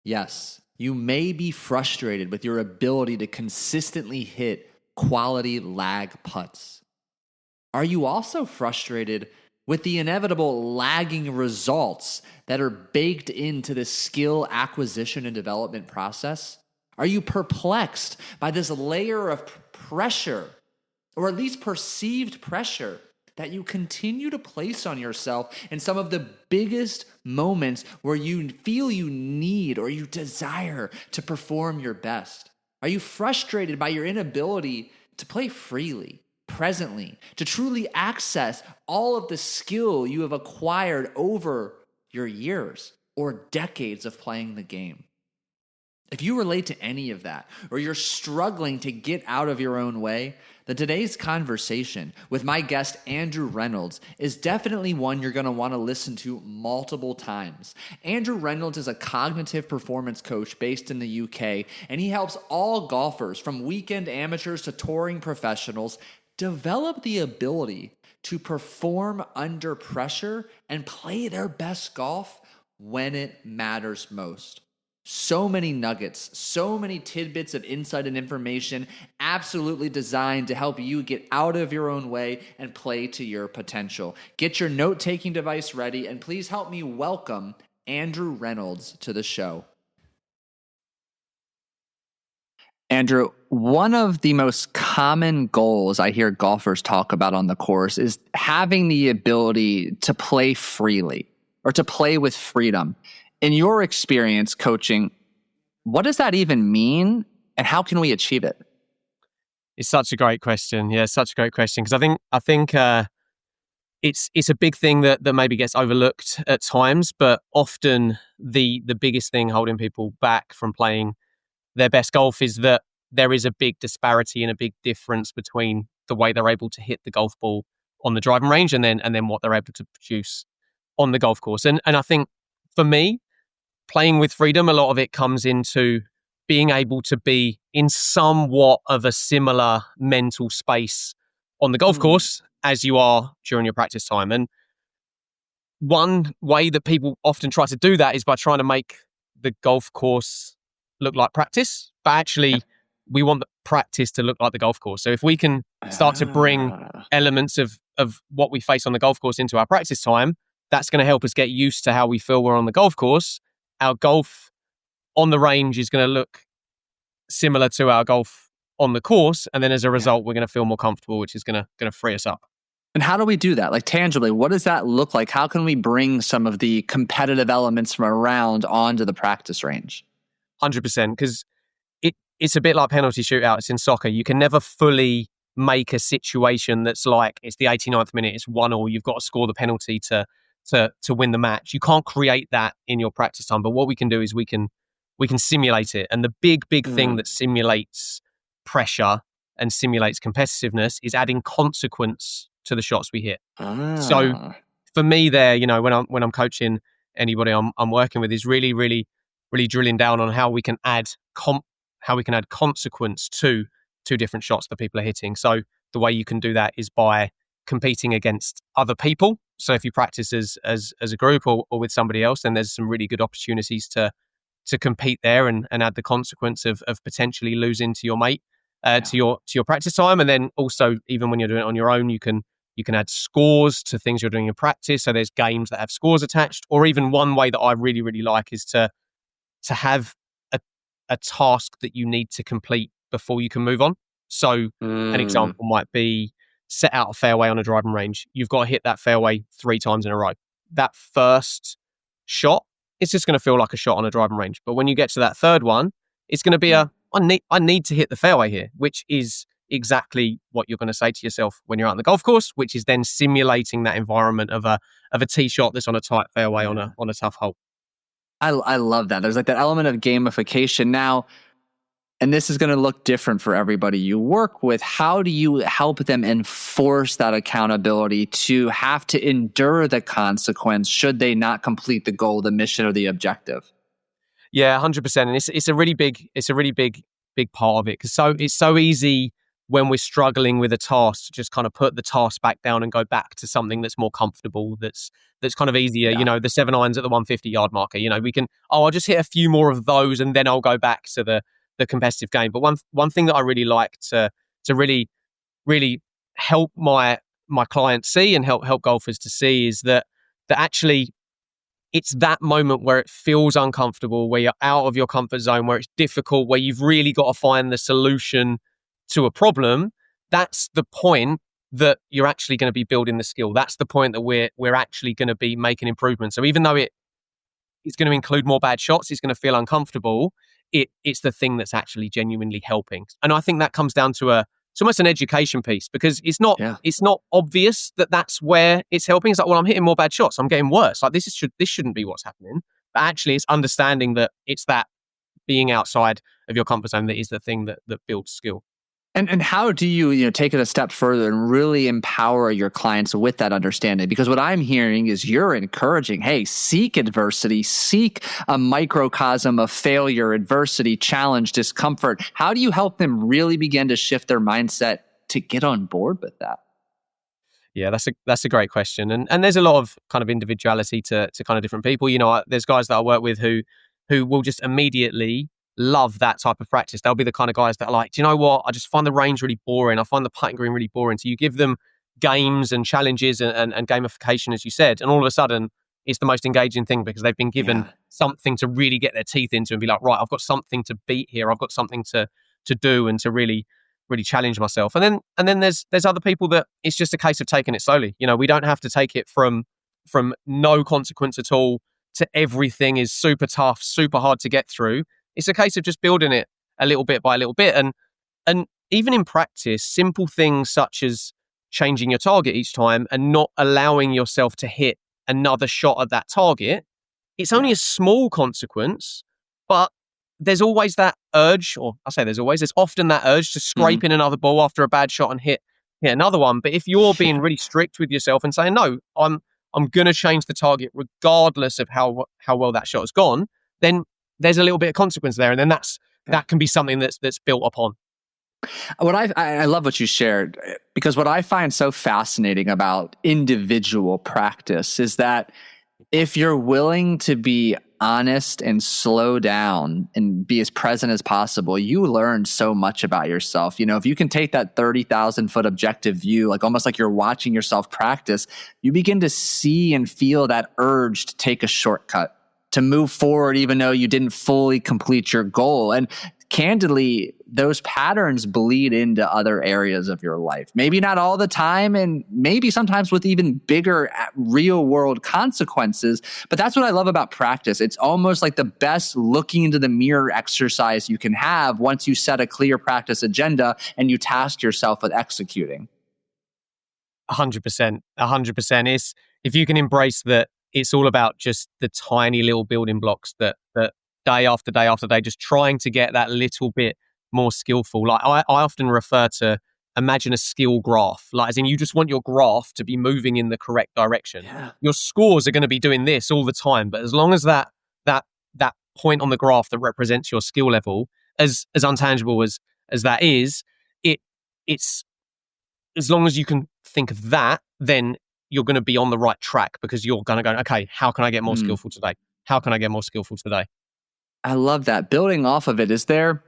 Yes, you may be frustrated with your ability to consistently hit quality lag putts. Are you also frustrated with the inevitable lagging results that are baked into the skill acquisition and development process? Are you perplexed by this layer of pressure, or at least perceived pressure, that you continue to place on yourself in some of the biggest moments where you feel you need or you desire to perform your best? Are you frustrated by your inability to play freely, presently, to truly access all of the skill you have acquired over your years or decades of playing the game? If you relate to any of that, or you're struggling to get out of your own way, then today's conversation with my guest, Andrew Reynolds, is definitely one you're going to want to listen to multiple times. Andrew Reynolds is a cognitive performance coach based in the UK, and he helps all golfers, from weekend amateurs to touring professionals, develop the ability to perform under pressure and play their best golf when it matters most. So many nuggets, so many tidbits of insight and information absolutely designed to help you get out of your own way and play to your potential. Get your note-taking device ready, and please help me welcome Andrew Reynolds to the show. Andrew, one of the most common goals I hear golfers talk about on the course is having the ability to play freely or to play with freedom. In your experience coaching, what does that even mean, and how can we achieve it? It's such a great question. Yeah, such a great question, because I think it's a big thing that maybe gets overlooked at times, but often the biggest thing holding people back from playing their best golf is that there is a big disparity and a big difference between the way they're able to hit the golf ball on the driving range and then what they're able to produce on the golf course. And I think for me, playing with freedom, a lot of it comes into being able to be in somewhat of a similar mental space on the golf course as you are during your practice time. And one way that people often try to do that is by trying to make the golf course look like practice, but actually we want the practice to look like the golf course. So if we can start to bring elements of what we face on the golf course into our practice time, that's going to help us get used to how we feel we're on the golf course. Our golf on the range is going to look similar to our golf on the course. And then as a result, we're going to feel more comfortable, which is going to free us up. And how do we do that? Like tangibly, what does that look like? How can we bring some of the competitive elements from around onto the practice range? 100%, because it's a bit like penalty shootouts in soccer. You can never fully make a situation that's like it's the 89th minute, it's 1-1, you've got to score the penalty to win the match. You can't create that in your practice time, but what we can do is we can simulate it. And the big thing that simulates pressure and simulates competitiveness is adding consequence to the shots we hit. So for me there, when I'm coaching anybody I'm working with, is really drilling down on how we can add consequence to different shots that people are hitting. So the way you can do that is by competing against other people. So if you practice as a group or with somebody else, then there's some really good opportunities to compete there and add the consequence of potentially losing to your mate to your practice time. And then also, even when you're doing it on your own, you can add scores to things you're doing in practice. So there's games that have scores attached, or even one way that I really like is to have a task that you need to complete before you can move on. So an example might be set out a fairway on a driving range. You've got to hit that fairway 3 times in a row. That first shot, it's just going to feel like a shot on a driving range. But when you get to that third one, it's going to be I need to hit the fairway here, which is exactly what you're going to say to yourself when you're out on the golf course, which is then simulating that environment of a tee shot that's on a tight fairway on a tough hole. I love that. There's like that element of gamification now, and this is going to look different for everybody you work with. How do you help them enforce that accountability to have to endure the consequence should they not complete the goal, the mission, or the objective? Yeah, 100%. And it's a really big part of it, because it's so easy when we're struggling with a task to just kind of put the task back down and go back to something that's more comfortable, that's kind of easier. Yeah. The 7 irons at the 150-yard marker. We can, I'll just hit a few more of those and then I'll go back to the competitive game. But one thing that I really like to really really help my clients see and help golfers to see is that actually it's that moment where it feels uncomfortable, where you're out of your comfort zone, where it's difficult, where you've really got to find the solution to a problem. That's the point that you're actually going to be building the skill. That's the point that we're actually going to be making improvements. So even though it's going to include more bad shots, it's going to feel uncomfortable, it's the thing that's actually genuinely helping. And I think that comes down to it's almost an education piece, because it's not obvious that that's where it's helping. It's like, well, I'm hitting more bad shots, I'm getting worse. Like this shouldn't be what's happening. But actually, it's understanding that it's that being outside of your comfort zone that is the thing that builds skill. And how do you take it a step further and really empower your clients with that understanding? Because what I'm hearing is you're encouraging, hey, seek adversity, seek a microcosm of failure, adversity, challenge, discomfort. How do you help them really begin to shift their mindset to get on board with that? Yeah, that's a great question. And there's a lot of kind of individuality to kind of different people. There's guys that I work with who will just immediately love that type of practice. They'll be the kind of guys that are like, do you know what? I just find the range really boring. I find the putting green really boring. So you give them games and challenges and gamification, as you said, and all of a sudden it's the most engaging thing because they've been given something to really get their teeth into and be like, right, I've got something to beat here. I've got something to do and to really challenge myself. And then there's other people that it's just a case of taking it slowly. We don't have to take it from no consequence at all to everything is super tough, super hard to get through. It's a case of just building it a little bit by a little bit. And even in practice, simple things such as changing your target each time and not allowing yourself to hit another shot at that target, it's only a small consequence, but there's always that urge, or I say there's often that urge to scrape in another ball after a bad shot and hit another one. But if you're being really strict with yourself and saying, no, I'm going to change the target regardless of how well that shot has gone, then there's a little bit of consequence there. And then that can be something that's built upon. What I love what you shared, because what I find so fascinating about individual practice is that if you're willing to be honest and slow down and be as present as possible, you learn so much about yourself. If you can take that 30,000 foot objective view, like almost like you're watching yourself practice, you begin to see and feel that urge to take a shortcut, to move forward, even though you didn't fully complete your goal. And candidly, those patterns bleed into other areas of your life. Maybe not all the time, and maybe sometimes with even bigger real world consequences. But that's what I love about practice. It's almost like the best looking into the mirror exercise you can have once you set a clear practice agenda and you task yourself with executing. 100%. It's, if you can embrace that, it's all about just the tiny little building blocks that day after day after day, just trying to get that little bit more skillful. Like I often refer to, imagine a skill graph, like as in you just want your graph to be moving in the correct direction. Yeah. Your scores are going to be doing this all the time, but as long as that point on the graph that represents your skill level, as untangible as that is, it's as long as you can think of that, then you're going to be on the right track, because you're going to go, okay, how can I get more skillful today? How can I get more skillful today? I love that. Building off of it, is there,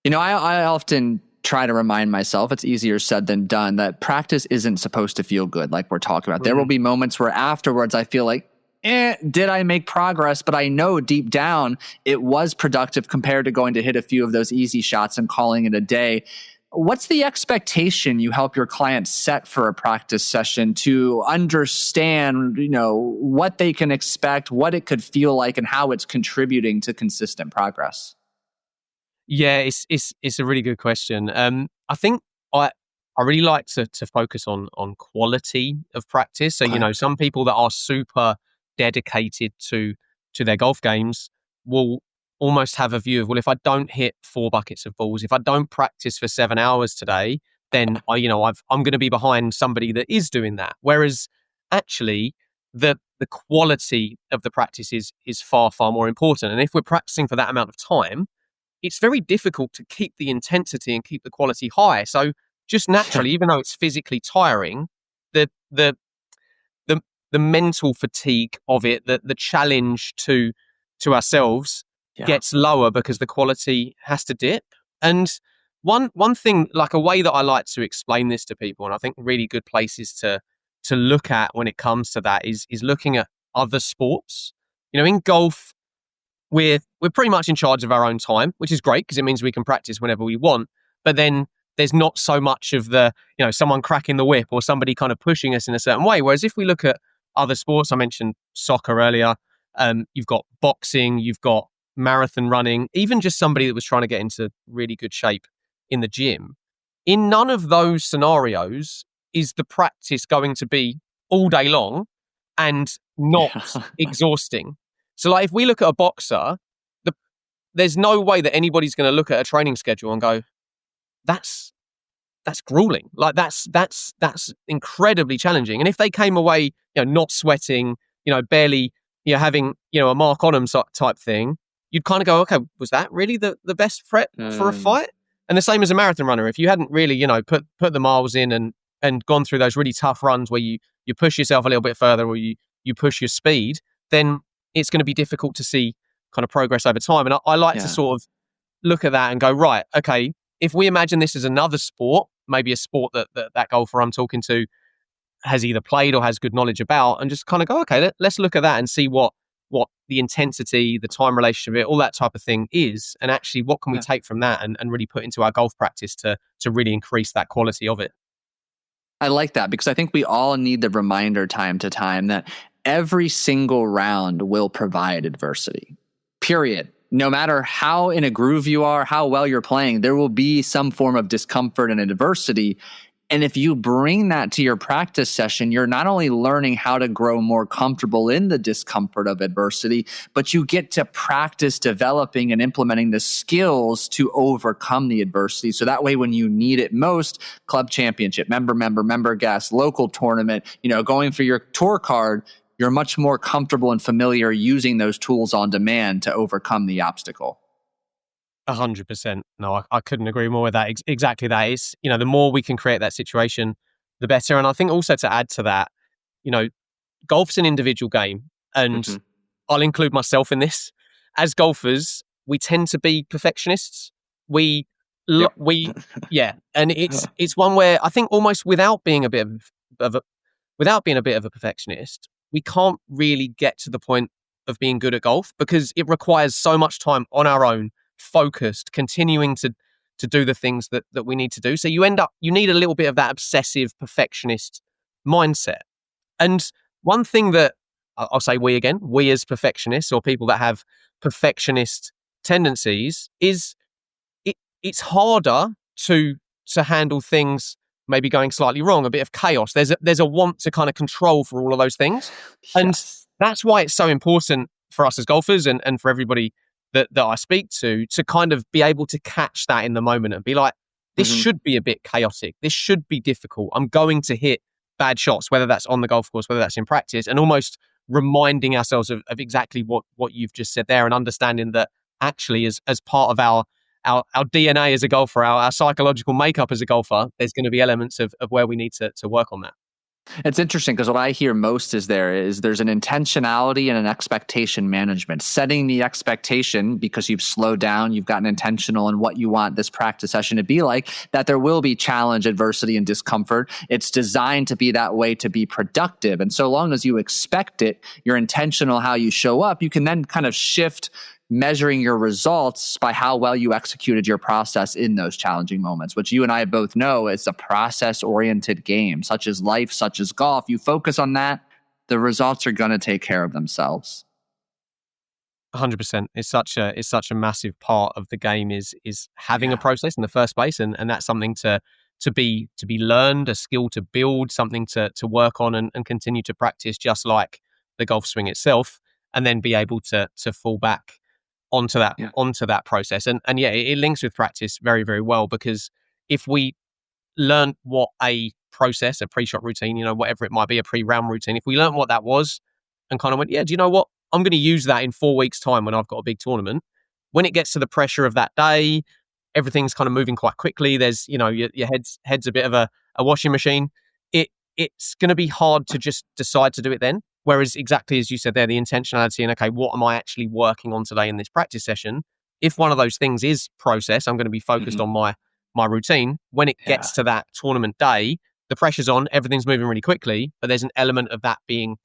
I often try to remind myself, it's easier said than done, that practice isn't supposed to feel good like we're talking about. Mm-hmm. There will be moments where afterwards I feel like, did I make progress? But I know deep down it was productive compared to going to hit a few of those easy shots and calling it a day. What's the expectation you help your clients set for a practice session to understand, what they can expect, what it could feel like, and how it's contributing to consistent progress? Yeah, it's a really good question. I think I really like to focus on quality of practice. So, okay. Some people that are super dedicated to their golf games will almost have a view of, well, if I don't hit 4 buckets of balls, if I don't practice for 7 hours today, then I'm going to be behind somebody that is doing that. Whereas actually the quality of the practice is far, far more important. And if we're practicing for that amount of time, it's very difficult to keep the intensity and keep the quality high. So just naturally, even though it's physically tiring, the the the the mental fatigue of it, the challenge to ourselves Yeah. gets lower because the quality has to dip. And one thing, like a way that I like to explain this to people, and I think really good places to look at when it comes to that is looking at other sports. You know, in golf, we're pretty much in charge of our own time, which is great because it means we can practice whenever we want. But then there's not so much of the, someone cracking the whip or somebody kind of pushing us in a certain way. Whereas if we look at other sports, I mentioned soccer earlier, you've got boxing, you've got marathon running, even just somebody that was trying to get into really good shape in the gym. In none of those scenarios is the practice going to be all day long and not Yeah. exhausting. So, like, if we look at a boxer, there's no way that anybody's going to look at a training schedule and go, "That's grueling. Like, that's incredibly challenging." And if they came away, not sweating, barely, having, a mark on them type thing, you'd kind of go, "Okay, was that really the best prep for a fight?" And the same as a marathon runner, if you hadn't really, put the miles in and gone through those really tough runs where you push yourself a little bit further or you push your speed, then it's going to be difficult to see kind of progress over time. And I like to sort of look at that and go, right, okay, if we imagine this as another sport, maybe a sport that golfer I'm talking to has either played or has good knowledge about, and just kind of go, okay, let's look at that and see what the intensity, the time relationship of it, all that type of thing is, and actually what can we take from that and really put into our golf practice to really increase that quality of it. I like that because I think we all need the reminder time to time that every single round will provide adversity. Period. No matter how in a groove you are, how well you're playing, there will be some form of discomfort and adversity. And if you bring that to your practice session, you're not only learning how to grow more comfortable in the discomfort of adversity, but you get to practice developing and implementing the skills to overcome the adversity. So that way, when you need it most, club championship, member guest, local tournament, going for your tour card, you're much more comfortable and familiar using those tools on demand to overcome the obstacle. 100%. No, I couldn't agree more with that. Exactly that. It's, the more we can create that situation, the better. And I think also to add to that, golf's an individual game. And I'll include myself in this. As golfers, we tend to be perfectionists. And it's one where I think almost without being a bit of a perfectionist, we can't really get to the point of being good at golf because it requires so much time on our own, focused, continuing to do the things that we need to do. So you need a little bit of that obsessive perfectionist mindset. And one thing that I'll say we as perfectionists or people that have perfectionist tendencies is it's harder to handle things maybe going slightly wrong, a bit of chaos. There's a want to kind of control for all of those things. And that's why it's so important for us as golfers and for everybody that I speak to kind of be able to catch that in the moment and be like, this should be a bit chaotic. This should be difficult. I'm going to hit bad shots, whether that's on the golf course, whether that's in practice, and almost reminding ourselves of exactly what you've just said there and understanding that actually as part of our DNA as a golfer, our psychological makeup as a golfer, there's going to be elements of where we need to work on that. It's interesting because what I hear most is there's an intentionality and an expectation management. Setting the expectation because you've slowed down, you've gotten intentional in what you want this practice session to be like, that there will be challenge, adversity, and discomfort. It's designed to be that way to be productive. And so long as you expect it, you're intentional how you show up, you can then kind of shift measuring your results by how well you executed your process in those challenging moments, which you and I both know is a process-oriented game, such as life, such as golf. You focus on that, the results are going to take care of themselves. 100%. It's such a massive part of the game is having a process in the first place, and that's something to be learned, a skill to build, something to work on and continue to practice, just like the golf swing itself, and then be able to fall back onto that process. And it links with practice very, very well, because if we learn what a process, a pre-shot routine, whatever it might be, a pre-round routine, if we learn what that was and kind of went, do you know what? I'm going to use that in 4 weeks' time when I've got a big tournament, when it gets to the pressure of that day, everything's kind of moving quite quickly. There's, your head's a bit of a washing machine. It's going to be hard to just decide to do it then. Whereas exactly as you said there, the intentionality and, okay, what am I actually working on today in this practice session? If one of those things is process, I'm going to be focused on my routine. When it gets to that tournament day, the pressure's on, everything's moving really quickly, but there's an element of that being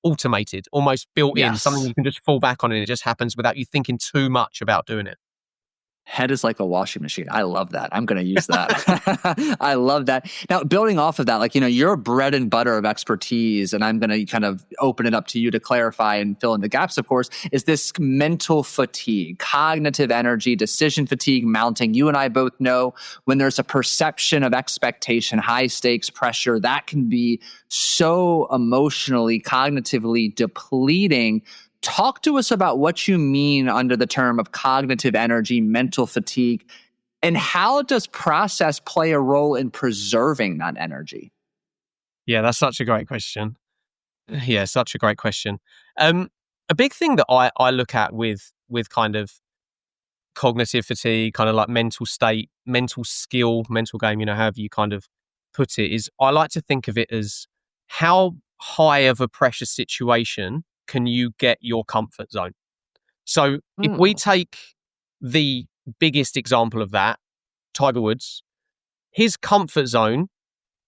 automated, almost built in, something you can just fall back on and it just happens without you thinking too much about doing it. Head is like a washing machine. I love that. I'm going to use that. I love that. Now, building off of that, like, your bread and butter of expertise, and I'm going to kind of open it up to you to clarify and fill in the gaps, of course, is this mental fatigue, cognitive energy, decision fatigue mounting. You and I both know when there's a perception of expectation, high stakes pressure, that can be so emotionally, cognitively depleting. Talk to us about what you mean under the term of cognitive energy, mental fatigue, and how does process play a role in preserving that energy? Yeah, that's such a great question. Yeah, such a great question. A big thing that I look at with kind of cognitive fatigue, kind of like mental state, mental skill, mental game, however you kind of put it, is I like to think of it as how high of a pressure situation can you get your comfort zone? So if we take the biggest example of that, Tiger Woods, his comfort zone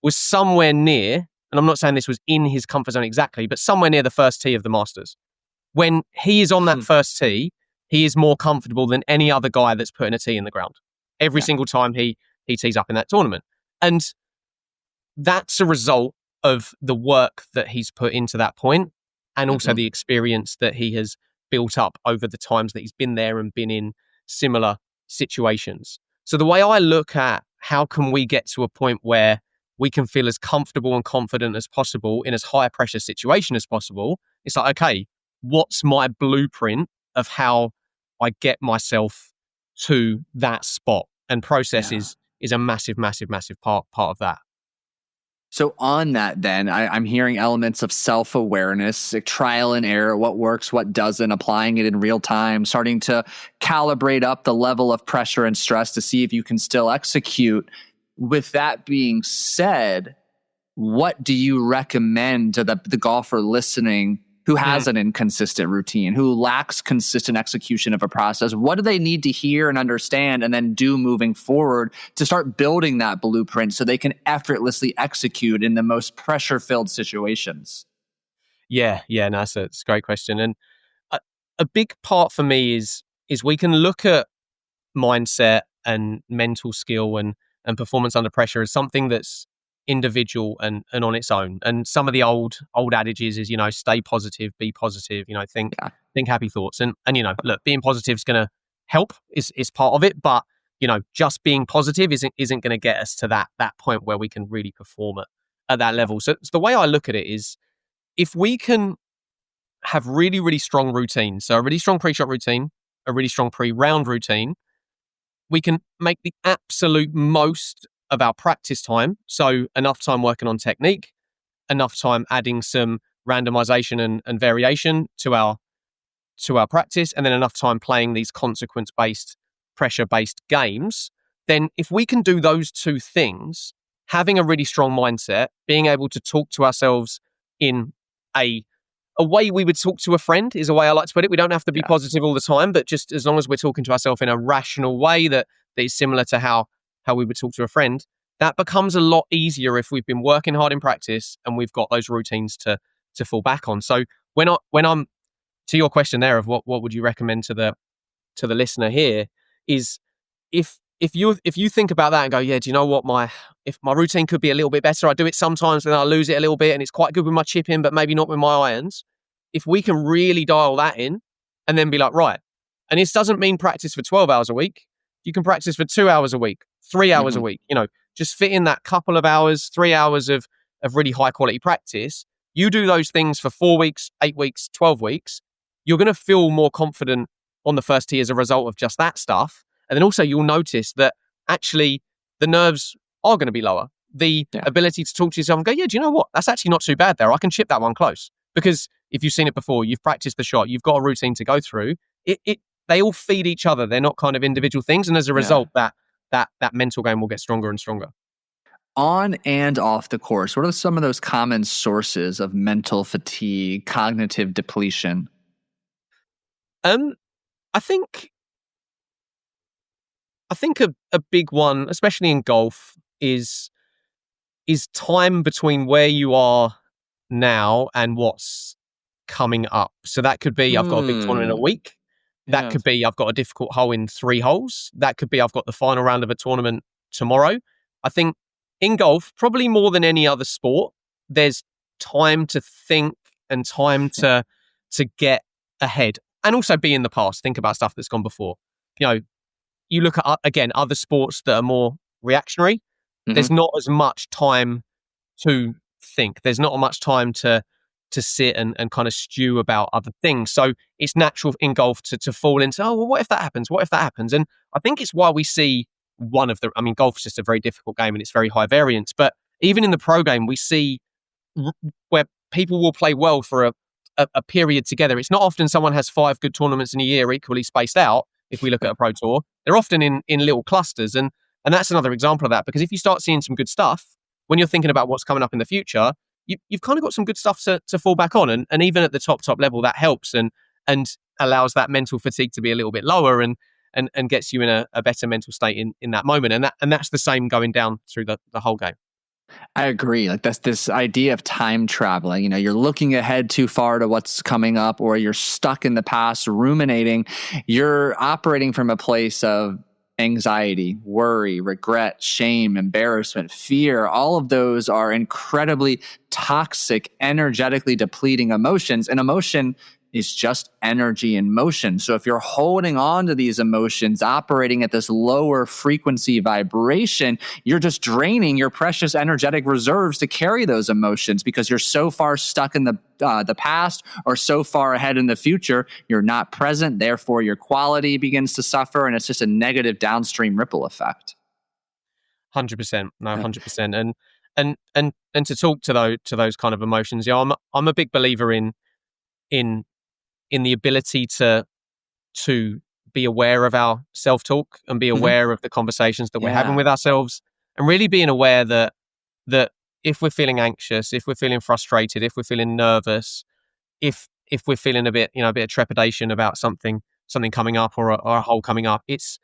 was somewhere near, and I'm not saying this was in his comfort zone exactly, but somewhere near the first tee of the Masters. When he is on that first tee, he is more comfortable than any other guy that's putting a tee in the ground. Every single time he tees up in that tournament. And that's a result of the work that he's put into that point, and also the experience that he has built up over the times that he's been there and been in similar situations. So the way I look at how can we get to a point where we can feel as comfortable and confident as possible in as high a pressure situation as possible, it's like, okay, what's my blueprint of how I get myself to that spot? And process is a massive, massive, massive part of that. So on that, then, I'm hearing elements of self-awareness, like trial and error, what works, what doesn't, applying it in real time, starting to calibrate up the level of pressure and stress to see if you can still execute. With that being said, what do you recommend to the golfer listening who has an inconsistent routine, who lacks consistent execution of a process? What do they need to hear and understand and then do moving forward to start building that blueprint so they can effortlessly execute in the most pressure-filled situations? Yeah, no, it's a great question. And a big part for me is we can look at mindset and mental skill and performance under pressure as something that's individual and on its own. And some of the old adages is, stay positive, be positive, think happy thoughts. And look, being positive is going to help is part of it, but just being positive isn't going to get us to that point where we can really perform at that level. So the way I look at it is, if we can have really, really strong routines, so a really strong pre-shot routine, a really strong pre-round routine, we can make the absolute most of our practice time. So enough time working on technique, enough time adding some randomization and variation to our practice, and then enough time playing these consequence-based, pressure-based games. Then if we can do those two things, having a really strong mindset, being able to talk to ourselves in a way we would talk to a friend is a way I like to put it. We don't have to be positive all the time, but just as long as we're talking to ourselves in a rational way that is similar to how we would talk to a friend, that becomes a lot easier if we've been working hard in practice and we've got those routines to fall back on. So when I'm to your question there of what would you recommend to the listener here is, if you think about that and go, yeah, do you know what, if my routine could be a little bit better, I do it sometimes and I lose it a little bit and it's quite good with my chip in, but maybe not with my irons. If we can really dial that in and then be like, right, and this doesn't mean practice for 12 hours a week. You can practice for 2 hours a week, 3 hours a week, just fit in that couple of hours, 3 hours of really high quality practice. You do those things for 4 weeks, 8 weeks, 12 weeks, you're going to feel more confident on the first tee as a result of just that stuff. And then also you'll notice that actually the nerves are going to be lower. The ability to talk to yourself and go, yeah, do you know what? That's actually not too bad there. I can chip that one close. Because if you've seen it before, you've practiced the shot, you've got a routine to go through, they all feed each other. They're not kind of individual things. And as a Yeah. result, that mental game will get stronger and stronger. On and off the course, what are some of those common sources of mental fatigue, cognitive depletion? I think a big one, especially in golf, is time between where you are now and what's coming up. So that could be I've got a big tournament in a week. That Yeah. could be I've got a difficult hole in 3 holes. That could be I've got the final round of a tournament tomorrow. I think in golf, probably more than any other sport, there's time to think and time to get ahead and also be in the past. Think about stuff that's gone before. You know, you look at again other sports that are more reactionary. There's Hmm. not as much time to think. There's not much time to sit and kind of stew about other things. So it's natural in golf to fall into, oh, well, what if that happens? What if that happens? And I think it's why we see golf is just a very difficult game and it's very high variance. But even in the pro game, we see where people will play well for a period together. It's not often someone has 5 good tournaments in a year equally spaced out. If we look at a pro tour, they're often in little clusters. And that's another example of that, because if you start seeing some good stuff, when you're thinking about what's coming up in the future, you've kind of got some good stuff to fall back on. And even at the top level, that helps and allows that mental fatigue to be a little bit lower and gets you in a better mental state in that moment. And that's the same going down through the whole game. I agree. Like that's this idea of time traveling. You know, you're looking ahead too far to what's coming up, or you're stuck in the past, ruminating. You're operating from a place of anxiety, worry, regret, shame, embarrassment, fear. All of those are incredibly toxic, energetically depleting emotions. And emotion is just energy in motion. So if you're holding on to these emotions, operating at this lower frequency vibration, you're just draining your precious energetic reserves to carry those emotions, because you're so far stuck in the past or so far ahead in the future. You're not present. Therefore, your quality begins to suffer, and it's just a negative downstream ripple effect. 100%. No, Yeah. 100%. And to talk to those kind of emotions, yeah, I'm a big believer in the ability to be aware of our self-talk and be Mhm. aware of the conversations that we're having Yeah. with ourselves, and really being aware that if we're feeling anxious, if we're feeling frustrated, if we're feeling nervous, if we're feeling a bit of trepidation about something coming up or a hole coming up, it's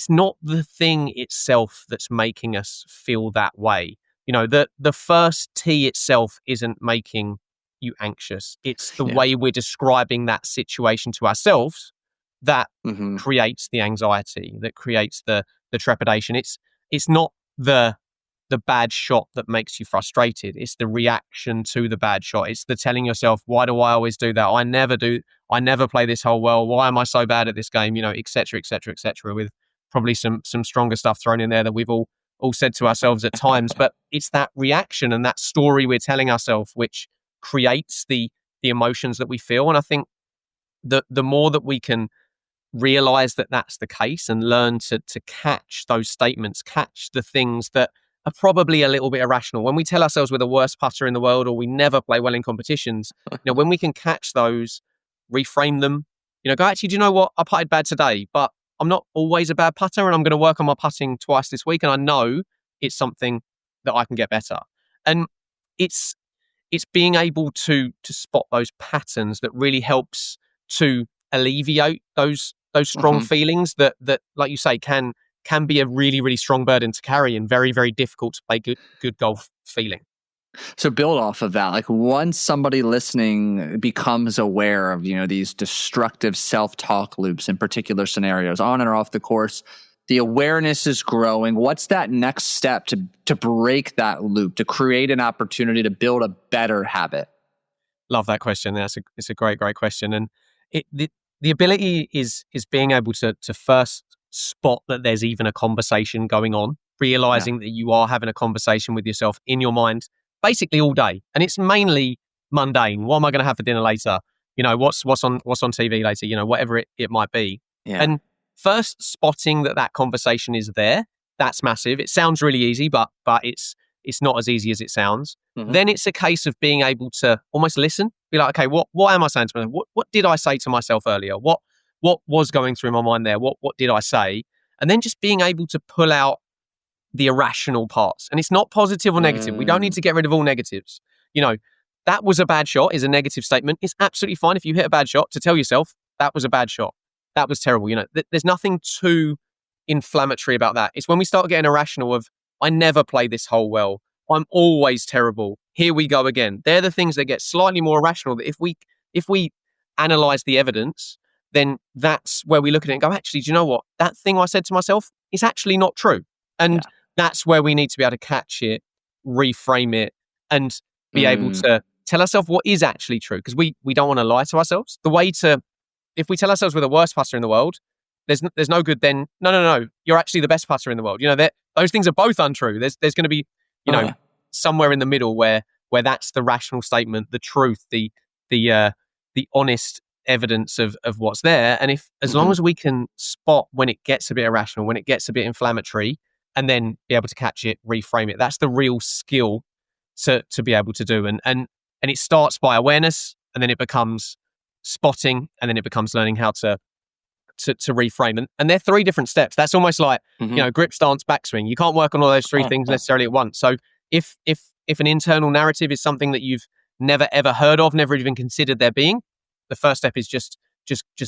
not the thing itself that's making us feel that way. The first tee itself isn't making you anxious. It's the Yeah. way we're describing that situation to ourselves that Hmm. creates the anxiety, that creates the trepidation. It's not the bad shot that makes you frustrated. It's the reaction to the bad shot. It's the telling yourself, why do I always do that? I never play this hole well. Why am I so bad at this game? Et cetera, et cetera, et cetera, with probably some stronger stuff thrown in there that we've all said to ourselves at times. But it's that reaction and that story we're telling ourselves which creates the emotions that we feel. And I think the more that we can realize that that's the case and learn to catch those statements, catch the things that are probably a little bit irrational. When we tell ourselves we're the worst putter in the world or we never play well in competitions, when we can catch those, reframe them, go, actually, do you know what? I putted bad today, but I'm not always a bad putter and I'm going to work on my putting twice this week. And I know it's something that I can get better. And it's being able to spot those patterns that really helps to alleviate those strong Hmm. feelings that like you say can be a really, really strong burden to carry and very, very difficult to play good golf feeling. So build off of that. Like once somebody listening becomes aware of, these destructive self-talk loops in particular scenarios on and off the course, the awareness is growing. What's that next step to break that loop, to create an opportunity to build a better habit? Love that question. It's a great, great question. And the ability is being able to first spot that there's even a conversation going on, Yeah. realizing that you are having a conversation with yourself in your mind basically all day. And it's mainly mundane. What am I going to have for dinner later? What's on TV later, whatever it might be. Yeah. And first spotting that conversation is there, that's massive. It sounds really easy, but it's not as easy as it sounds. Hmm. Then it's a case of being able to almost listen, be like, okay, what am I saying to myself? What did I say to myself earlier? What what was going through my mind there? What did I say? And then just being able to pull out the irrational parts. And it's not positive or negative. We don't need to get rid of all negatives. You know, that was a bad shot is a negative statement. It's absolutely fine if you hit a bad shot to tell yourself that was a bad shot. That was terrible. You know, there's nothing too inflammatory about that. It's when we start getting irrational of, I never play this hole well. I'm always terrible. Here we go again. They're the things that get slightly more irrational. That if we analyze the evidence, then that's where we look at it and go, actually, do you know what? That thing I said to myself is actually not true. And that's where we need to be able to catch it, reframe it, and be able to tell ourselves what is actually true. Because we don't want to lie to ourselves. The way to, if we tell ourselves we're the worst putter in the world, there's no good then. No. You're actually the best putter in the world. You know, those things are both untrue. There's going to be, you know, somewhere in the middle where that's the rational statement, the truth, the honest evidence of what's there. And if, as long as we can spot when it gets a bit irrational, when it gets a bit inflammatory, and then be able to catch it, reframe it, that's the real skill to be able to do. And it starts by awareness, and then it becomes spotting, and then it becomes learning how to reframe. And they're 3 different steps. That's almost like, you know, grip, stance, backswing. You can't work on all those 3 things necessarily at once. So if an internal narrative is something that you've never ever heard of, never even considered there being, the first step is just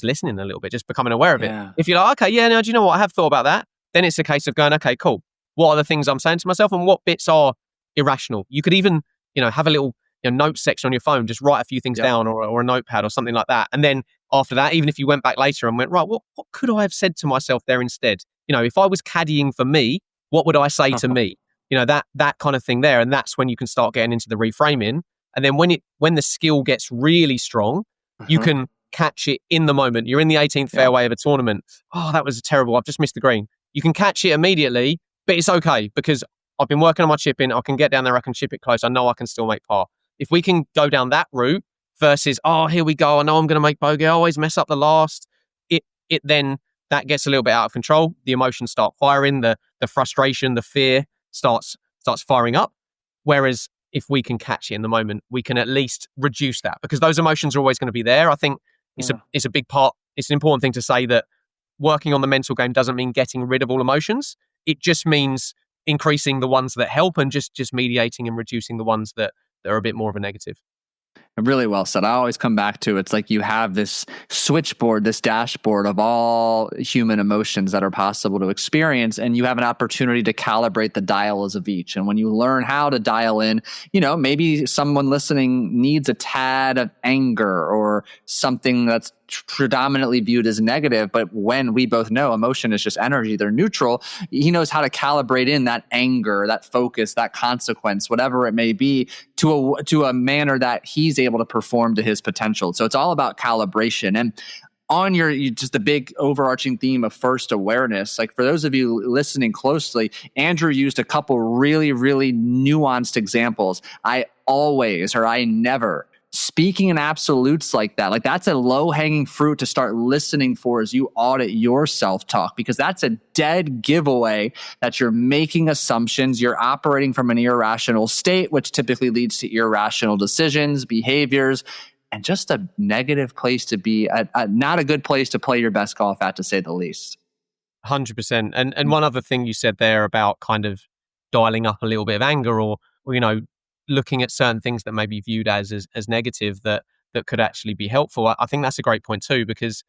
listening a little bit, just becoming aware of it. If you're like, okay, yeah, now do you know what? I have thought about that. Then it's a case of going, okay, cool. What are the things I'm saying to myself, and what bits are irrational? You could even, you know, have a little note section on your phone, just write a few things down, or a notepad or something like that. And then after that, even if you went back later and went, right, what could I have said to myself there instead? You know, if I was caddying for me, what would I say to me? You know, that kind of thing there. And that's when you can start getting into the reframing. And then when the skill gets really strong, you can catch it in the moment. You're in the 18th fairway of a tournament. Oh, that was terrible. I've just missed the green. You can catch it immediately, but it's okay because I've been working on my chipping. I can get down there. I can chip it close. I know I can still make par. If we can go down that route versus, oh, here we go. I know I'm going to make bogey. I always mess up the last. It then that gets a little bit out of control. The emotions start firing. The frustration, the fear starts firing up. Whereas if we can catch it in the moment, we can at least reduce that, because those emotions are always going to be there. I think it's a big part. It's an important thing to say that working on the mental game doesn't mean getting rid of all emotions. It just means increasing the ones that help and just mediating and reducing the ones that are a bit more of a negative. Really well said. I always come back to, it's like you have this switchboard, this dashboard of all human emotions that are possible to experience, and you have an opportunity to calibrate the dials of each. And when you learn how to dial in, you know, maybe someone listening needs a tad of anger or something that's predominantly viewed as negative, but when we both know emotion is just energy, they're neutral, he knows how to calibrate in that anger, that focus, that consequence, whatever it may be, to a manner that he's able to perform to his potential. So it's all about calibration. And on just the big overarching theme of first awareness, like for those of you listening closely, Andrew used a couple really, really nuanced examples. I never. Speaking in absolutes like that, like that's a low-hanging fruit to start listening for as you audit your self-talk, because that's a dead giveaway that you're making assumptions, you're operating from an irrational state, which typically leads to irrational decisions, behaviors, and just a negative place to be, not a good place to play your best golf at, to say the least. 100%. And one other thing you said there about kind of dialing up a little bit of anger, or you know, looking at certain things that may be viewed as negative that could actually be helpful. I think that's a great point too, because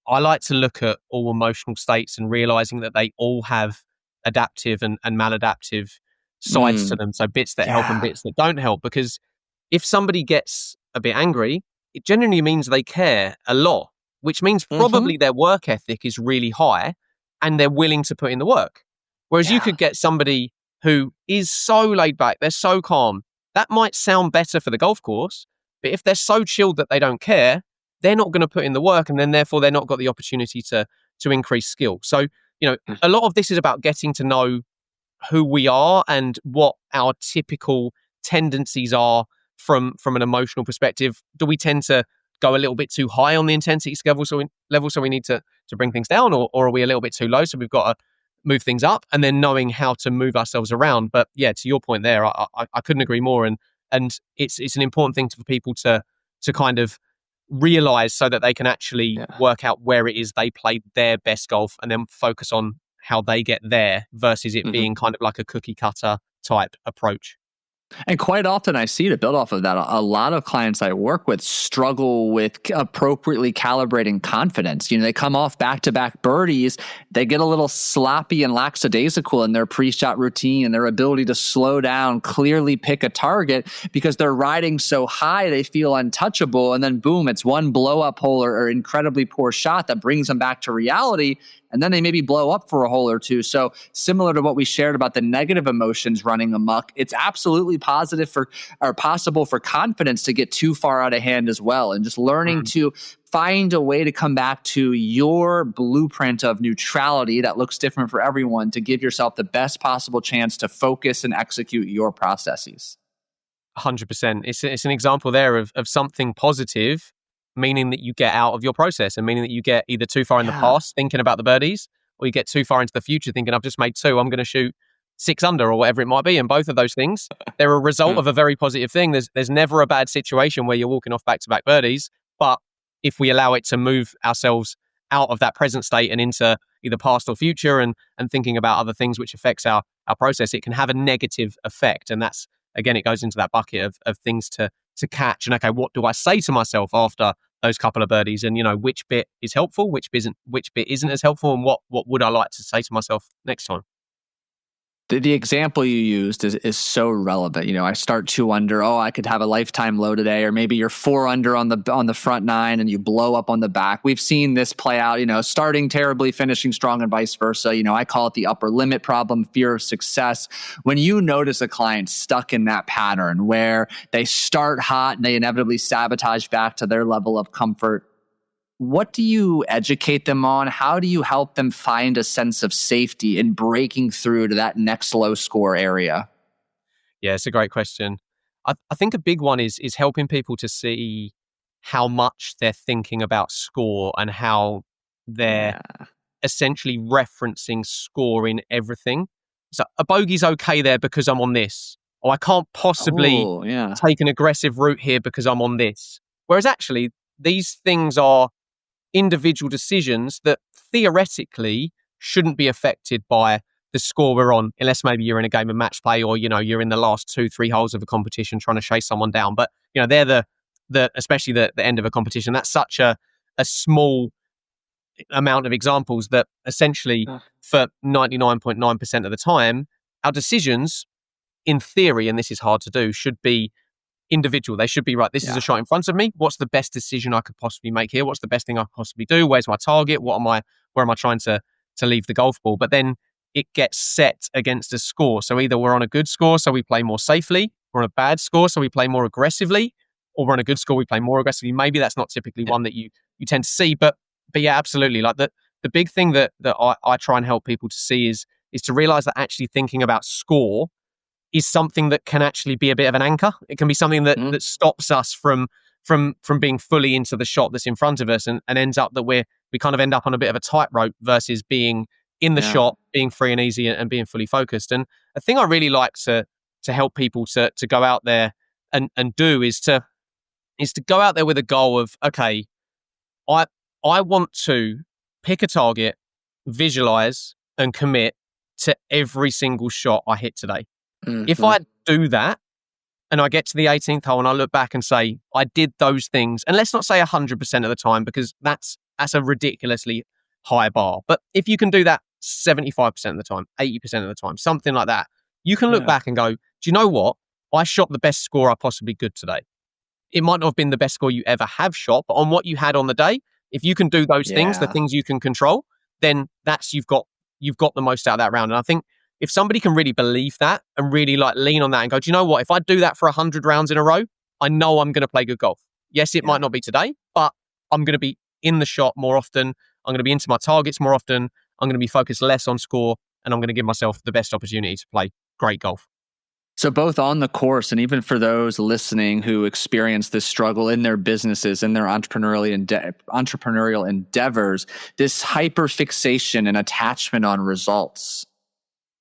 I like to look at all emotional states and realizing that they all have adaptive and maladaptive sides to them. So bits that help and bits that don't help. Because if somebody gets a bit angry, it generally means they care a lot, which means probably their work ethic is really high and they're willing to put in the work. Whereas you could get somebody who is so laid back, they're so calm. That might sound better for the golf course, but if they're so chilled that they don't care, they're not going to put in the work, and then therefore they're not got the opportunity to increase skill. So, you know, a lot of this is about getting to know who we are and what our typical tendencies are from an emotional perspective. Do we tend to go a little bit too high on the intensity level, so we need to bring things down, or are we a little bit too low, so we've got to move things up, and then knowing how to move ourselves around. But yeah, to your point there, I couldn't agree more. And it's an important thing for people to kind of realize so that they can actually Yeah. work out where it is they played their best golf and then focus on how they get there versus it being kind of like a cookie cutter type approach. And quite often I see, to build off of that, a lot of clients I work with struggle with appropriately calibrating confidence. They come off back-to-back birdies, they get a little sloppy and lackadaisical in their pre-shot routine and their ability to slow down, clearly pick a target, because they're riding so high they feel untouchable. And then boom, it's one blow-up hole or incredibly poor shot that brings them back to reality. And then they maybe blow up for a hole or two. So similar to what we shared about the negative emotions running amok, it's absolutely possible for confidence to get too far out of hand as well. And just learning to find a way to come back to your blueprint of neutrality that looks different for everyone to give yourself the best possible chance to focus and execute your processes. 100%. It's an example there of something positive, meaning that you get out of your process and meaning that you get either too far in the past thinking about the birdies, or you get too far into the future thinking, I've just made two, I'm going to shoot 6 under or whatever it might be. And both of those things, they're a result of a very positive thing. There's never a bad situation where you're walking off back-to-back birdies. But if we allow it to move ourselves out of that present state and into either past or future and thinking about other things which affects our process, it can have a negative effect. And that's, again, it goes into that bucket of things to catch. And okay, what do I say to myself after those couple of birdies? And which bit is helpful, which bit isn't as helpful, and what would I like to say to myself next time? The example you used is so relevant. I start 2 under. Oh, I could have a lifetime low today, or maybe you're 4 under on the front 9 and you blow up on the back. We've seen this play out. Starting terribly, finishing strong, and vice versa. I call it the upper limit problem, fear of success. When you notice a client stuck in that pattern where they start hot and they inevitably sabotage back to their level of comfort, what do you educate them on? How do you help them find a sense of safety in breaking through to that next low score area? Yeah, it's a great question. I think a big one is helping people to see how much they're thinking about score and how they're essentially referencing score in everything. So a bogey's okay there because I'm on this. Or I can't possibly take an aggressive route here because I'm on this. Whereas actually, these things are individual decisions that theoretically shouldn't be affected by the score we're on, unless maybe you're in a game of match play or you're in the last 2-3 holes of a competition trying to chase someone down. But they're the especially the end of a competition. That's such a small amount of examples that essentially for 99.9% of the time, our decisions, in theory, and this is hard to do, should be individual. They should be, right, this is a shot in front of me. What's the best decision I could possibly make here? What's the best thing I could possibly do? Where's my target? Where am I trying to leave the golf ball? But then it gets set against a score. So either we're on a good score, so we play more safely, we're on a bad score, so we play more aggressively, or we're on a good score, we play more aggressively. Maybe that's not typically one that you tend to see, but yeah, absolutely. Like the big thing that I try and help people to see is to realize that actually thinking about score is something that can actually be a bit of an anchor. It can be something that stops us from being fully into the shot that's in front of us and ends up that we kind of end up on a bit of a tightrope versus being in the shot, being free and easy and being fully focused. And a thing I really like to help people to go out there and do is to go out there with a goal of, okay, I want to pick a target, visualize and commit to every single shot I hit today. If I do that and I get to the 18th hole and I look back and say, I did those things, and let's not say 100% of the time because that's a ridiculously high bar. But if you can do that 75% of the time, 80% of the time, something like that, you can look back and go, do you know what? I shot the best score I possibly could today. It might not have been the best score you ever have shot, but on what you had on the day, if you can do those things, the things you can control, then that's you've got the most out of that round. And I think if somebody can really believe that and really lean on that and go, do you know what? If I do that for 100 rounds in a row, I know I'm going to play good golf. Yes, it might not be today, but I'm going to be in the shot more often. I'm going to be into my targets more often. I'm going to be focused less on score, and I'm going to give myself the best opportunity to play great golf. So both on the course and even for those listening who experience this struggle in their businesses, in their entrepreneurial endeavors, this hyperfixation and attachment on results,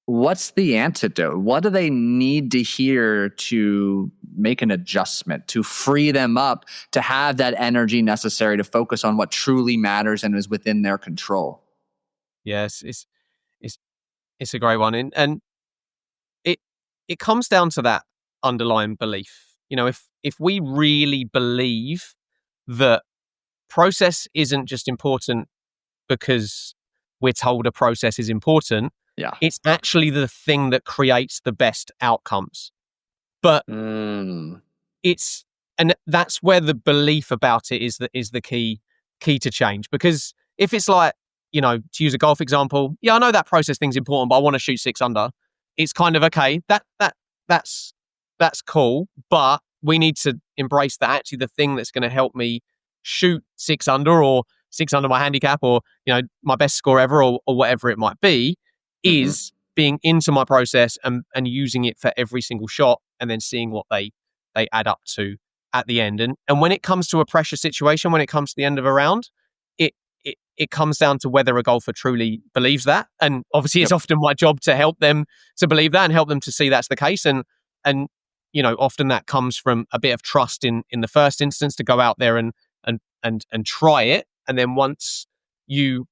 what's the antidote? What do they need to hear to make an adjustment, to free them up, to have that energy necessary to focus on what truly matters and is within their control? Yes, it's it's a great one, and it it comes down to that underlying belief. If we really believe that process isn't just important because we're told a process is important, Yeah. it's actually the thing that creates the best outcomes. But Mm. it's and that's where the belief about it is the key to change. Because if it's like, to use a golf example, yeah, I know that process thing's important, but I want to shoot 6 under. It's kind of okay. That's that's cool, but we need to embrace that actually the thing that's going to help me shoot 6 under, or 6 under my handicap, or my best score ever, or whatever it might be, Mm-hmm. is being into my process and using it for every single shot, and then seeing what they add up to at the end. And when it comes to a pressure situation, when it comes to the end of a round, it comes down to whether a golfer truly believes that. And obviously it's Yep. often my job to help them to believe that and help them to see that's the case. And often that comes from a bit of trust in the first instance, to go out there and try it. And then once you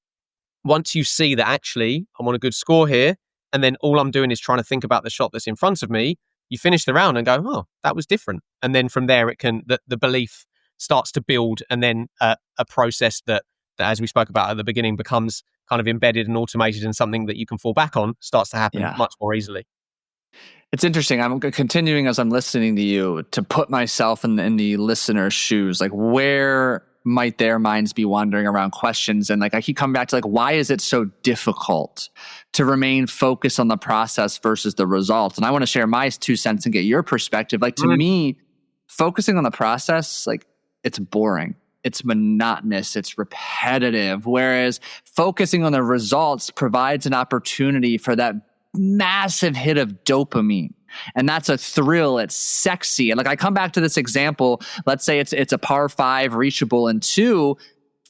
see that actually I'm on a good score here, and then all I'm doing is trying to think about the shot that's in front of me, you finish the round and go, oh, that was different. And then from there, the belief starts to build, and then a process that, as we spoke about at the beginning, becomes kind of embedded and automated, and something that you can fall back on starts to happen Yeah. much more easily. It's interesting. I'm continuing as I'm listening to you to put myself in the listener's shoes. Like, where might their minds be wandering around questions? And like, I keep coming back to like, why is it so difficult to remain focused on the process versus the results? And I want to share my 2 cents and get your perspective. Like, to me, focusing on the process, like, it's boring. It's monotonous. It's repetitive. Whereas focusing on the results provides an opportunity for that massive hit of dopamine. And that's a thrill. It's sexy. And like, I come back to this example. Let's say it's a par 5 reachable in 2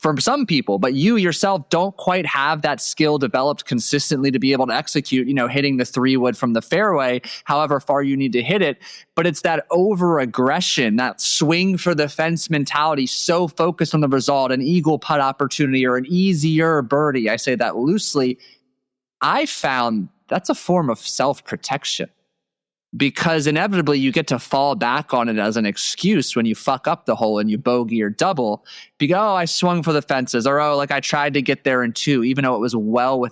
for some people, but you yourself don't quite have that skill developed consistently to be able to execute, hitting the 3-wood from the fairway, however far you need to hit it. But it's that over aggression, that swing for the fence mentality, so focused on the result, an eagle putt opportunity or an easier birdie. I say that loosely. I found that's a form of self-protection, because inevitably you get to fall back on it as an excuse when you fuck up the hole and you bogey or double. Because, oh, I swung for the fences, or, oh, like I tried to get there in 2, even though it was well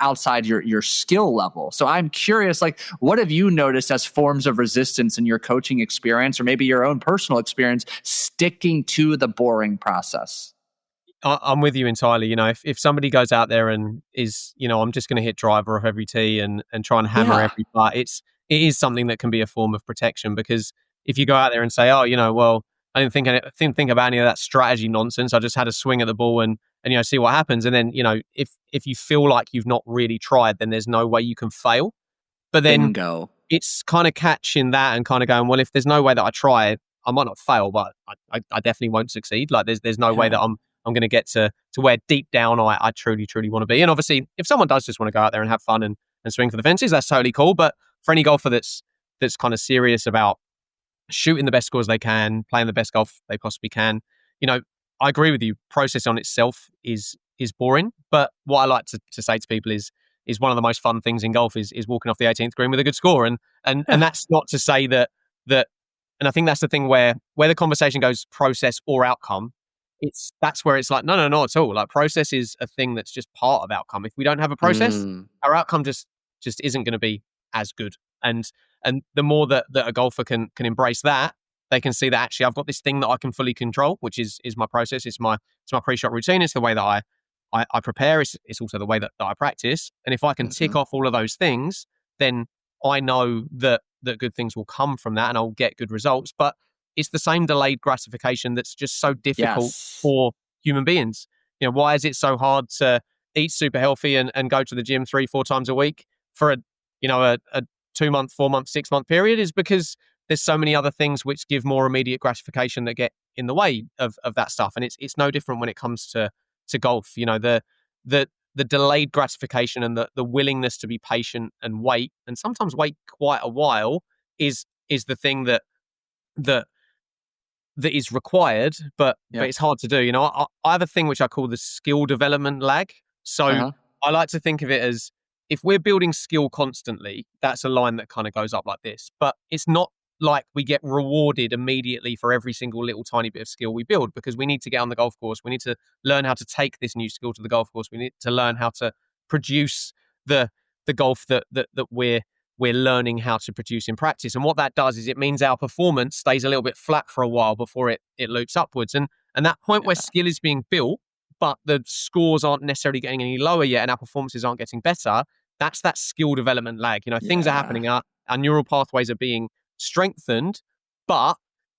outside your skill level. So I'm curious, like, what have you noticed as forms of resistance in your coaching experience, or maybe your own personal experience, sticking to the boring process? I'm with you entirely. If somebody goes out there and is, I'm just going to hit driver off every tee and try and hammer Yeah. every putt, it is something that can be a form of protection. Because if you go out there and say, oh, well, I didn't think about any of that strategy nonsense. I just had a swing at the ball and see what happens. And then, if you feel like you've not really tried, then there's no way you can fail. But then Bingo. it's kind of catching that and kind of going, well, if there's no way that I try, I might not fail, but I definitely won't succeed. Like there's no way that I'm going to get to where deep down I truly, truly want to be. And obviously, if someone does just want to go out there and have fun and swing for the fences, that's totally cool. But for any golfer that's kind of serious about shooting the best scores they can, playing the best golf they possibly can, I agree with you. Process on itself is boring. But what I like to say to people is one of the most fun things in golf is walking off the 18th green with a good score. And that's not to say that, and I think that's the thing where the conversation goes process or outcome. That's where it's like, no, not at all. Like, process is a thing that's just part of outcome. If we don't have a process, our outcome just isn't going to be as good. And the more that a golfer can embrace that, they can see that actually I've got this thing that I can fully control, which is my process. It's my pre-shot routine. It's the way that I prepare. It's also the way that I practice. And if I can tick off all of those things, then I know that good things will come from that and I'll get good results. But it's the same delayed gratification that's just so difficult for human beings. Why is it so hard to eat super healthy and go to the gym 3-4 times a week for a 2-month, 4-month, 6-month period? Is because there's so many other things which give more immediate gratification that get in the way of that stuff. And it's no different when it comes to golf. The the delayed gratification and the willingness to be patient and wait, and sometimes wait quite a while, is the thing that that is required, but Yeah. it's hard to do. I have a thing which I call the skill development lag. So Uh-huh. I like to think of it as, if we're building skill constantly, that's a line that kind of goes up like this. But it's not like we get rewarded immediately for every single little tiny bit of skill we build, because we need to get on the golf course. We need to learn how to take this new skill to the golf course. We need to learn how to produce the golf that we're learning how to produce in practice. And what that does is it means our performance stays a little bit flat for a while before it loops upwards. And that point where skill is being built, but the scores aren't necessarily getting any lower yet and our performances aren't getting better, that's that skill development lag. Things are Yeah. happening, our neural pathways are being strengthened, but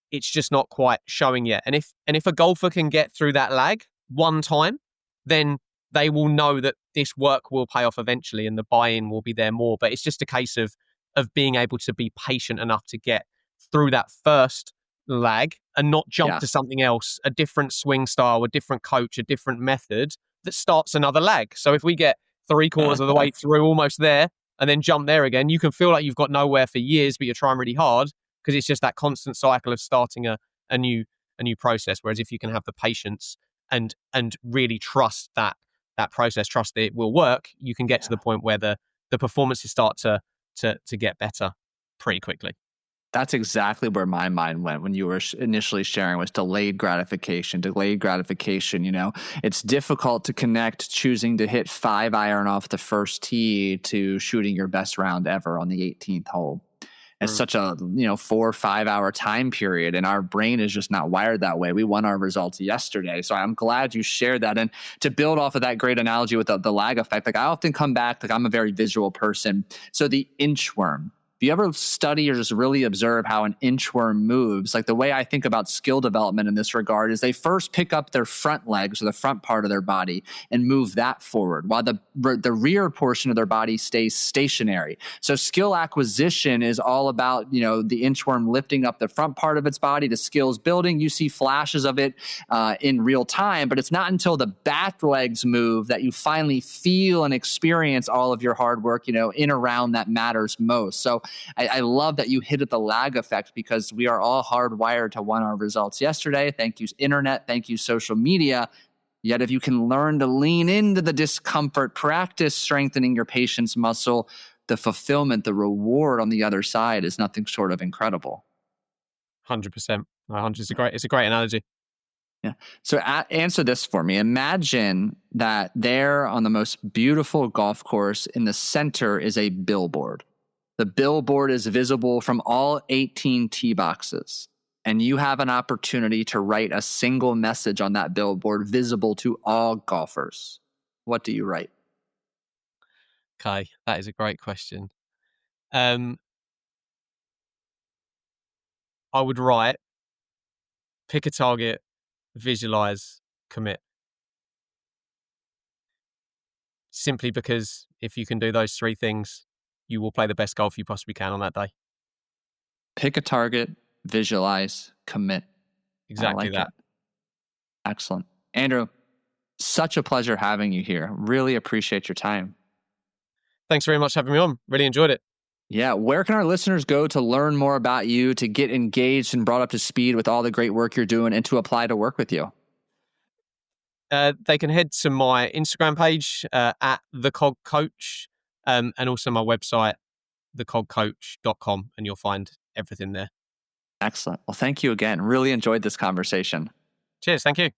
it's just not quite showing yet. And if a golfer can get through that lag one time, then they will know that this work will pay off eventually and the buy-in will be there more. But it's just a case of being able to be patient enough to get through that first lag and not jump Yeah. to something else, a different swing style, a different coach, a different method that starts another lag. So if we get 3/4 of the way through, almost there, and then jump there again, you can feel like you've got nowhere for years, but you're trying really hard, because it's just that constant cycle of starting a new process. Whereas if you can have the patience and really trust that process, trust that it will work, you can get to the point where the performances start to get better pretty quickly. That's exactly where my mind went when you were initially sharing, was delayed gratification. Delayed gratification, it's difficult to connect choosing to hit 5-iron off the first tee to shooting your best round ever on the 18th hole. It's such a 4 or 5 hour time period, and our brain is just not wired that way. We won our results yesterday, so I'm glad you shared that. And to build off of that great analogy with the lag effect, like I often come back, like I'm a very visual person. So the inchworm. If you ever study or just really observe how an inchworm moves, like the way I think about skill development in this regard is they first pick up their front legs or the front part of their body and move that forward, while the rear portion of their body stays stationary. So skill acquisition is all about, the inchworm lifting up the front part of its body, the skills building. You see flashes of it in real time, but it's not until the back legs move that you finally feel and experience all of your hard work, in around that matters most. So I love that you hit at the lag effect, because we are all hardwired to want our results yesterday. Thank you, internet. Thank you, social media. Yet if you can learn to lean into the discomfort, practice strengthening your patience muscle, the fulfillment, the reward on the other side is nothing short of incredible. 100%. It's a great analogy. Yeah. So answer this for me. Imagine that there on the most beautiful golf course in the center is a billboard. The billboard is visible from all 18 tee boxes, and you have an opportunity to write a single message on that billboard visible to all golfers. What do you write? Okay, that is a great question. I would write, pick a target, visualize, commit. Simply because if you can do those three things, you will play the best golf you possibly can on that day. Pick a target, visualize, commit. Exactly that. It. Excellent. Andrew, such a pleasure having you here. Really appreciate your time. Thanks very much for having me on. Really enjoyed it. Yeah. Where can our listeners go to learn more about you, to get engaged and brought up to speed with all the great work you're doing, and to apply to work with you? They can head to my Instagram page at the COG Coach, and also my website, thecogcoach.com, and you'll find everything there. Excellent. Well, thank you again. Really enjoyed this conversation. Cheers. Thank you.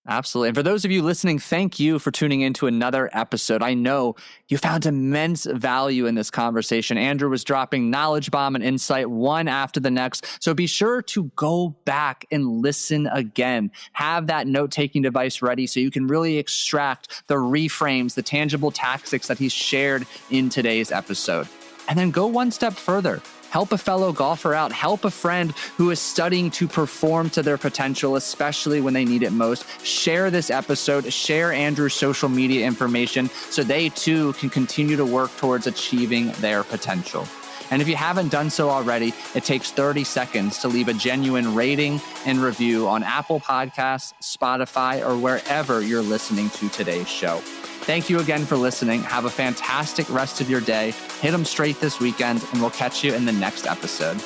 Absolutely. And for those of you listening, thank you for tuning into another episode. I know you found immense value in this conversation. Andrew was dropping knowledge bomb and insight one after the next. So be sure to go back and listen again. Have that note-taking device ready so you can really extract the reframes, the tangible tactics that he's shared in today's episode. And then go one step further. Help a fellow golfer out. Help a friend who is studying to perform to their potential, especially when they need it most. Share this episode. Share Andrew's social media information so they too can continue to work towards achieving their potential. And if you haven't done so already, it takes 30 seconds to leave a genuine rating and review on Apple Podcasts, Spotify, or wherever you're listening to today's show. Thank you again for listening. Have a fantastic rest of your day. Hit them straight this weekend, and we'll catch you in the next episode.